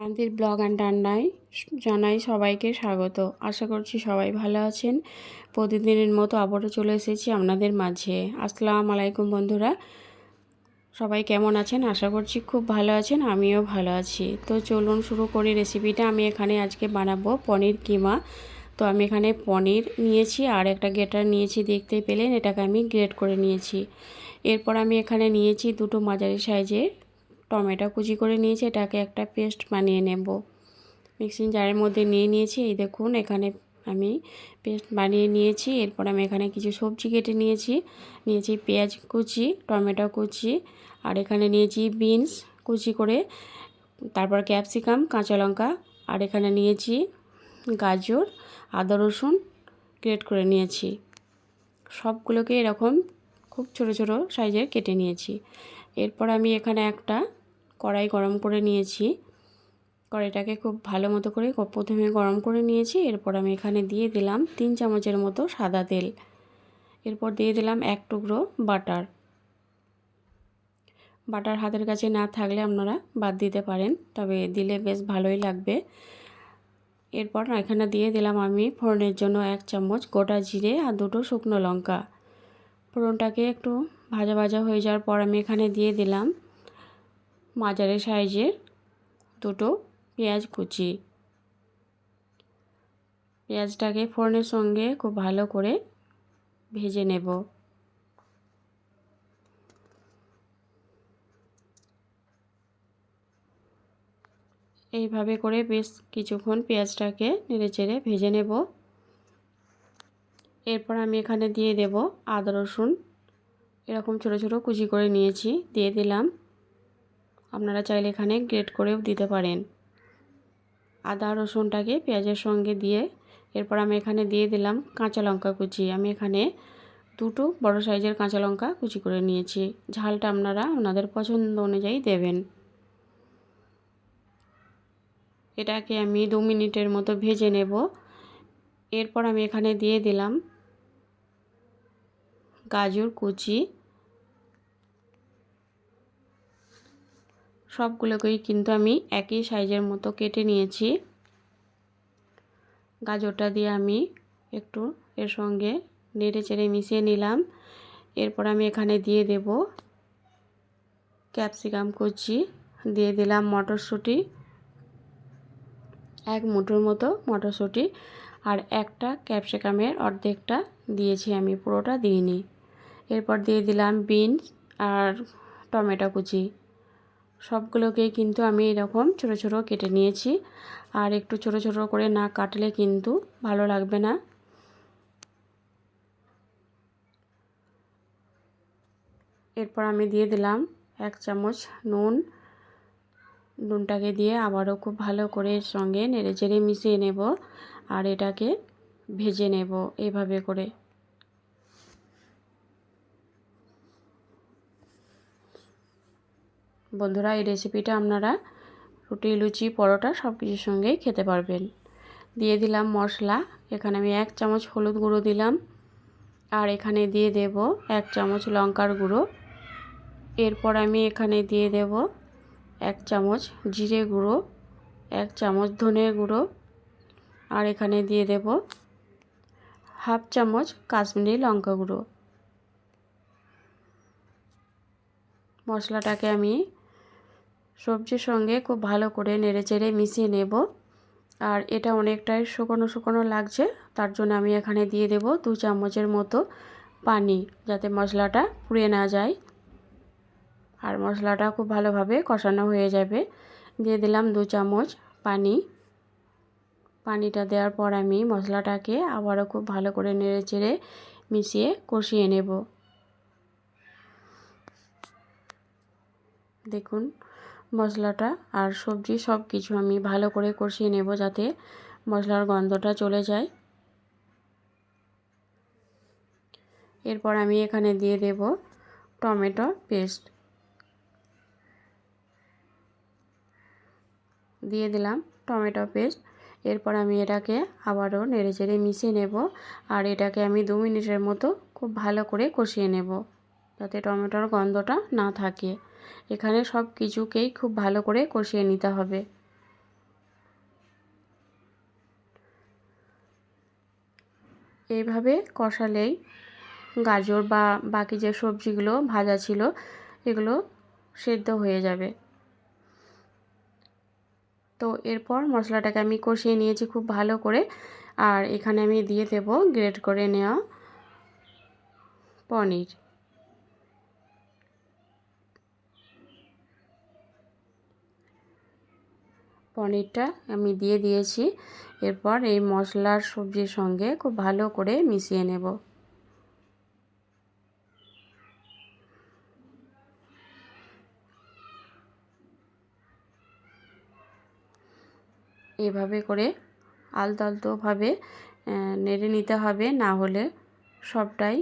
শান্তির blog and রান্নায় জানাই সবাইকে স্বাগত। আশা করছি সবাই ভালো আছেন। প্রতিদিনের মতো আবারও চলে এসেছি আপনাদের মাঝে। আসসালামু আলাইকুম বন্ধুরা, সবাই কেমন আছেন? আশা করছি খুব ভালো আছেন, আমিও ভালো আছি। তো চলুন শুরু করি রেসিপিটা। আমি এখানে আজকে বানাবো পনির কিমা। তো আমি এখানে পনির নিয়েছি আর একটা গ্রেটার নিয়েছি, দেখতেই পেলেন, এটাকে আমি গ্রেট করে নিয়েছি। এরপর আমি এখানে নিয়েছি দুটো মাঝারি সাইজের টমেটো কুচি করে নিয়েছি, এটাকে একটা পেস্ট বানিয়ে নেব। মিক্সিং জারের মধ্যে নিয়ে নিয়েছি, এই দেখুন এখানে আমি পেস্ট বানিয়ে নিয়েছি। এরপর আমি এখানে কিছু সবজি কেটে নিয়েছি পেঁয়াজ কুচি, টমেটো কুচি, আর এখানে নিয়েছি বিনস কুচি করে, তারপর ক্যাপসিকাম, কাঁচা লঙ্কা, আর এখানে নিয়েছি গাজর, আদা রসুন গ্রেট করে নিয়েছি। সবগুলোকে এরকম খুব ছোট ছোট সাইজের কেটে নিয়েছি। এরপর আমি এখানে একটা কড়াই গরম করে নিয়েছি। কড়াইটাকে খুব ভালো মতো করে প্রথমে গরম করে নিয়েছি। এরপর আমি এখানে দিয়ে দিলাম 3 চামচের মতো সাদা তেল। এরপর দিয়ে দিলাম এক টুকরো বাটার। বাটার হাতের কাছে না থাকলে আপনারা বাদ দিতে পারেন, তবে দিলে বেশ ভালোই লাগবে। এরপর এখানে দিয়ে দিলাম আমি ফোড়নের জন্য 1 চামচ গোটা জিরে আর দুটো শুকনো লঙ্কা। ফোড়নটাকে একটু ভাজা ভাজা হয়ে যাওয়ার পর আমি এখানে দিয়ে দিলাম মাঝারি সাইজের দুটো পেঁয়াজ কুচি। পেঁয়াজটাকে ফোড়নের সঙ্গে খুব ভালো করে ভেজে নেব। এইভাবে করে বেশ কিছুক্ষণ পেঁয়াজটাকে নেড়েচেড়ে ভেজে নেব। এরপর আমি এখানে দিয়ে দেব আদা রসুন, এরকম ছোট ছোট কুচি করে নিয়েছি, দিয়ে দিলাম। আপনারা চাইলে এখানে গ্রেট করেও দিতে পারেন। আদা রসুনটাকে পেঁয়াজের সঙ্গে দিয়ে এরপর আমি এখানে দিয়ে দিলাম কাঁচা লঙ্কা কুচি। আমি এখানে দুটো বড় সাইজের কাঁচা লঙ্কা কুচি করে নিয়েছি। ঝালটা আপনারা আপনাদের পছন্দ অনুযায়ী দেবেন। এটাকে আমি 2 মিনিটের মতো ভেজে নেব। এরপর আমি এখানে দিয়ে দিলাম গাজর কুচি। সবগুলোকেই কিন্তু আমি একই সাইজের মতো কেটে নিয়েছি। গাজরটা দিয়ে আমি একটু এর সঙ্গে নেড়ে চেড়ে মিশিয়ে নিলাম। এরপর আমি এখানে দিয়ে দেব ক্যাপসিকাম কুচি, দিয়ে দিলাম মটরশুঁটি, 1 মুঠোর মতো মটরশুঁটি, আর একটা ক্যাপসিকামের অর্ধেকটা দিয়েছি আমি, পুরোটা দিইনি। এরপর দিয়ে দিলাম বিনস আর টমেটো কুচি। সবগুলোকেই কিন্তু আমি এরকম ছোট ছোট কেটে নিয়েছি, আর একটু ছোট ছোট করে না কাটলে কিন্তু ভালো লাগবে না। এরপর আমি দিয়ে দিলাম 1 চামচ নুন। নুনটাকে দিয়ে আবারও খুব ভালো করে এর সঙ্গে নেড়েচেড়ে মিশিয়ে নেব, আর এটাকে ভেজে নেব এইভাবে করে। বন্ধুরা, এই রেসিপিটা আপনারা রুটি, লুচি, পরোটা সব কিছুর সঙ্গেই খেতে পারবেন। দিয়ে দিলাম মশলা। এখানে আমি 1 চামচ হলুদ গুঁড়ো দিলাম, আর এখানে দিয়ে দেব 1 চামচ লঙ্কার গুঁড়ো। এরপর আমি এখানে দিয়ে দেব 1 চামচ জিরে গুঁড়ো, 1 চামচ ধনে গুঁড়ো, আর এখানে দিয়ে দেব হাফ চামচ কাশ্মীরি লঙ্কা গুঁড়ো। মশলাটাকে আমি সবজির সঙ্গে খুব ভালো করে নেড়েচেড়ে মিশিয়ে নেব। আর এটা অনেকটাই শুকনো শুকনো লাগছে, তার জন্য আমি এখানে দিয়ে দেব 2 চামচের মতো পানি, যাতে মশলাটা পুড়ে না যায় আর মশলাটা খুব ভালোভাবে কষানো হয়ে যাবে। দিয়ে দিলাম 2 চামচ পানি। পানিটা দেওয়ার পর আমি মশলাটাকে আবারও খুব ভালো করে নেড়েচেড়ে মিশিয়ে কষিয়ে নেব। দেখুন মশলাটা আর সবজি সব কিছু আমি ভালো করে কষিয়ে নেব, যাতে মশলার গন্ধটা চলে যায়। এরপর আমি এখানে দিয়ে দেব টমেটো পেস্ট। দিয়ে দিলাম টমেটো পেস্ট। এরপর আমি এটাকে আবারও নেড়েচেড়ে মিশিয়ে নেব, আর এটাকে আমি 2 মিনিটের মতো খুব ভালো করে কষিয়ে নেব, যাতে টমেটোর গন্ধটা না থাকে। এখানে সব কিছুকেই খুব ভালো করে কষিয়ে নিতে হবে। এইভাবে কষালেই গাজর বা বাকি যে সবজিগুলো ভাজা ছিল এগুলো সেদ্ধ হয়ে যাবে। তো এরপর মশলাটাকে আমি কষিয়ে নিয়েছি খুব ভালো করে। আর এখানে আমি দিয়ে দেব গ্রেট করে নেওয়া পনির। পনিরটা আমি দিয়ে দিয়েছি। এরপর এই মশলার সবজির সঙ্গে খুব ভালো করে মিশিয়ে নেব। এভাবে করে আলতো আলতোভাবে নেড়ে নিতে হবে, না হলে সবটাই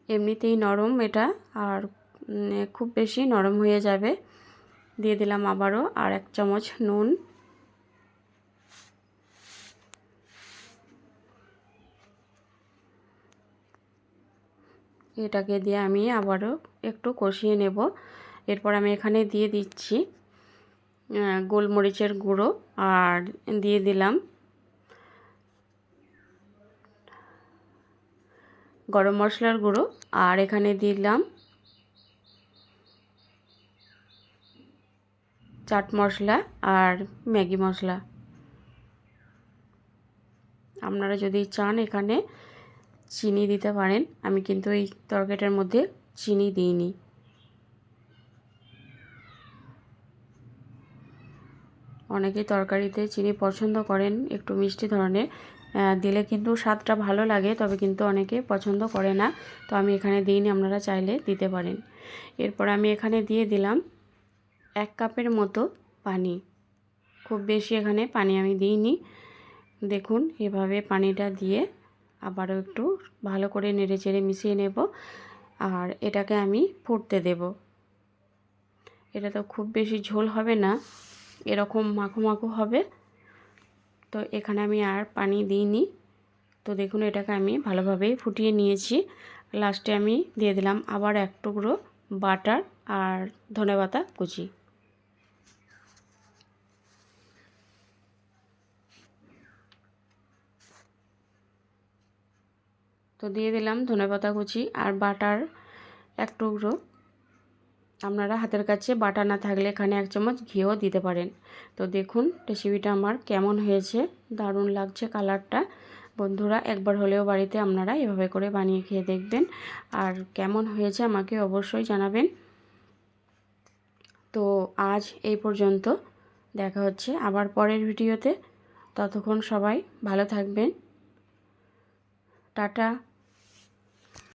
এমনিতেই নরম এটা, আর খুব বেশি নরম হয়ে যাবে। দিয়ে দিলাম আবারও আর 1 চামচ নুন। এটাকে দিয়ে আমি আবারও একটু কষিয়ে নেব। এরপর আমি এখানে দিয়ে দিচ্ছি গোলমরিচের গুঁড়ো, আর দিয়ে দিলাম গরম মশলার গুঁড়ো, আর এখানে দিলাম চাট মশলা আর ম্যাগি মশলা। আপনারা যদি চান এখানে চিনি দিতে পারেন, আমি কিন্তু এই তরকারিটার মধ্যে চিনি দিইনি। অনেকেই তরকারিতে চিনি পছন্দ করেন একটু মিষ্টি ধরনের, দিলে কিন্তু স্বাদটা ভালো লাগে, তবে কিন্তু অনেকে পছন্দ করে না, তো আমি এখানে দিইনি, আপনারা চাইলে দিতে পারেন। এরপর আমি এখানে দিয়ে দিলাম 1 কাপের মতো পানি। খুব বেশি এখানে পানি আমি দিইনি। দেখুন এভাবে পানিটা দিয়ে আবারও একটু ভালো করে নেড়েচেড়ে মিশিয়ে নেব, আর এটাকে আমি ফুটতে দেব। এটা তো খুব বেশি ঝোল হবে না, এরকম মাখো মাখো হবে। তো এখানে আমি আর পানি দিইনি। তো দেখুন এটাকে আমি ভালোভাবেই ফুটিয়ে নিয়েছি। লাস্টে আমি দিয়ে দিলাম আবার 1 টুকরো বাটার আর ধনেপাতা কুচি। তো দিয়ে দিলাম ধনেপাতা কুচি আর বাটার 1 টুকরো। আপনারা হাতের কাছে বাটা না থাকলে এখানে 1 চামচ ঘিও দিতে পারেন। তো দেখুন রেসিপিটা আমার কেমন হয়েছে, দারুণ লাগছে কালারটা। বন্ধুরা একবার হলেও বাড়িতে আপনারা এভাবে করে বানিয়ে খেয়ে দেখবেন, আর কেমন হয়েছে আমাকে অবশ্যই জানাবেন। তো আজ এই পর্যন্ত, দেখা হচ্ছে আবার পরের ভিডিওতে। ততক্ষণ সবাই ভালো থাকবেন। টাটা।